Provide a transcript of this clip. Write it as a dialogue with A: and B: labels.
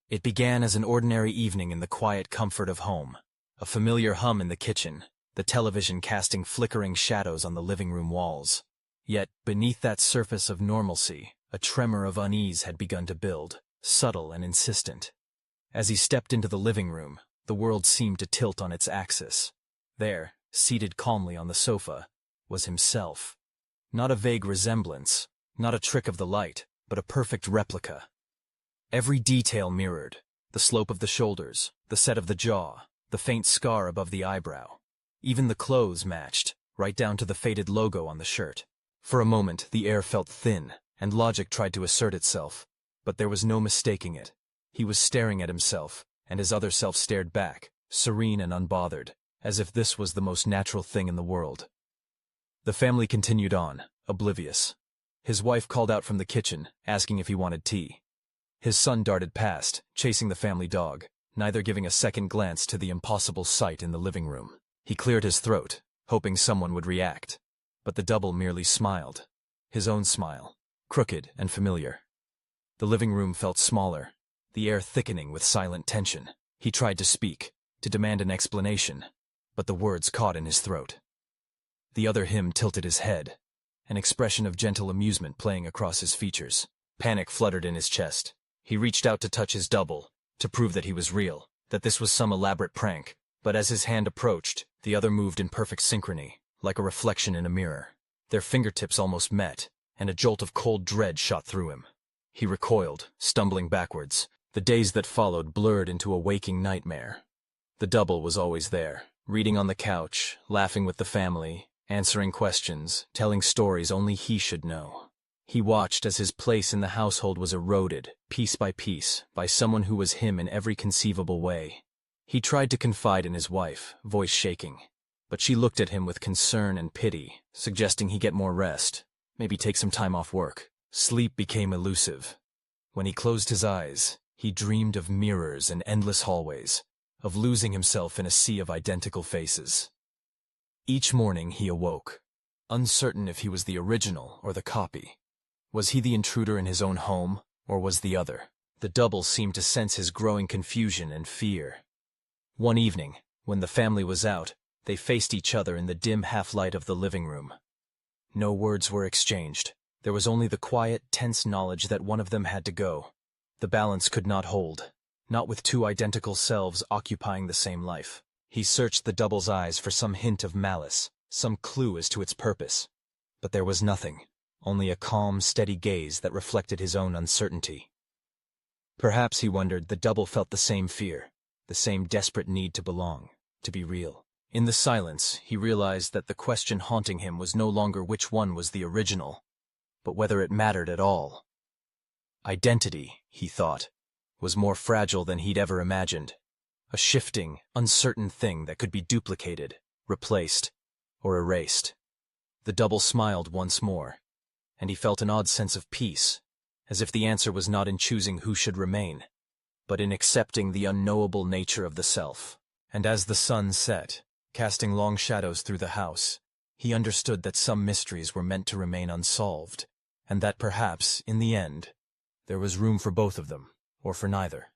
A: It began as an ordinary evening in the quiet comfort of home. A familiar hum in the kitchen, the television casting flickering shadows on the living room walls. Yet, beneath that surface of normalcy, a tremor of unease had begun to build, subtle and insistent. As he stepped into the living room, the world seemed to tilt on its axis. There, seated calmly on the sofa, was himself. Not a vague resemblance, not a trick of the light, but a perfect replica. Every detail mirrored: the slope of the shoulders, the set of the jaw, the faint scar above the eyebrow. Even the clothes matched, right down to the faded logo on the shirt. For a moment, the air felt thin, and logic tried to assert itself, but there was no mistaking it. He was staring at himself, and his other self stared back, serene and unbothered, as if this was the most natural thing in the world. The family continued on, oblivious. His wife called out from the kitchen, asking if he wanted tea. His son darted past, chasing the family dog, neither giving a second glance to the impossible sight in the living room. He cleared his throat, hoping someone would react. But the double merely smiled. His own smile, crooked and familiar. The living room felt smaller, the air thickening with silent tension. He tried to speak, to demand an explanation, but the words caught in his throat. The other him tilted his head, an expression of gentle amusement playing across his features. Panic fluttered in his chest. He reached out to touch his double, to prove that he was real, that this was some elaborate prank, but as his hand approached, the other moved in perfect synchrony, like a reflection in a mirror. Their fingertips almost met, and a jolt of cold dread shot through him. He recoiled, stumbling backwards. The days that followed blurred into a waking nightmare. The double was always there, reading on the couch, laughing with the family, answering questions, telling stories only he should know. He watched as his place in the household was eroded, piece by piece, by someone who was him in every conceivable way. He tried to confide in his wife, voice shaking, but she looked at him with concern and pity, suggesting he get more rest, maybe take some time off work. Sleep became elusive. When he closed his eyes, he dreamed of mirrors and endless hallways, of losing himself in a sea of identical faces. Each morning he awoke, uncertain if he was the original or the copy. Was he the intruder in his own home, or was the other? The double seemed to sense his growing confusion and fear. One evening, when the family was out, they faced each other in the dim half-light of the living room. No words were exchanged. There was only the quiet, tense knowledge that one of them had to go. The balance could not hold, not with two identical selves occupying the same life. He searched the double's eyes for some hint of malice, some clue as to its purpose. But there was nothing, only a calm, steady gaze that reflected his own uncertainty. Perhaps, he wondered, the double felt the same fear, the same desperate need to belong, to be real. In the silence, he realized that the question haunting him was no longer which one was the original, but whether it mattered at all. Identity, he thought, was more fragile than he'd ever imagined. A shifting, uncertain thing that could be duplicated, replaced, or erased. The double smiled once more, and he felt an odd sense of peace, as if the answer was not in choosing who should remain, but in accepting the unknowable nature of the self. And as the sun set, casting long shadows through the house, he understood that some mysteries were meant to remain unsolved, and that perhaps, in the end, there was room for both of them, or for neither.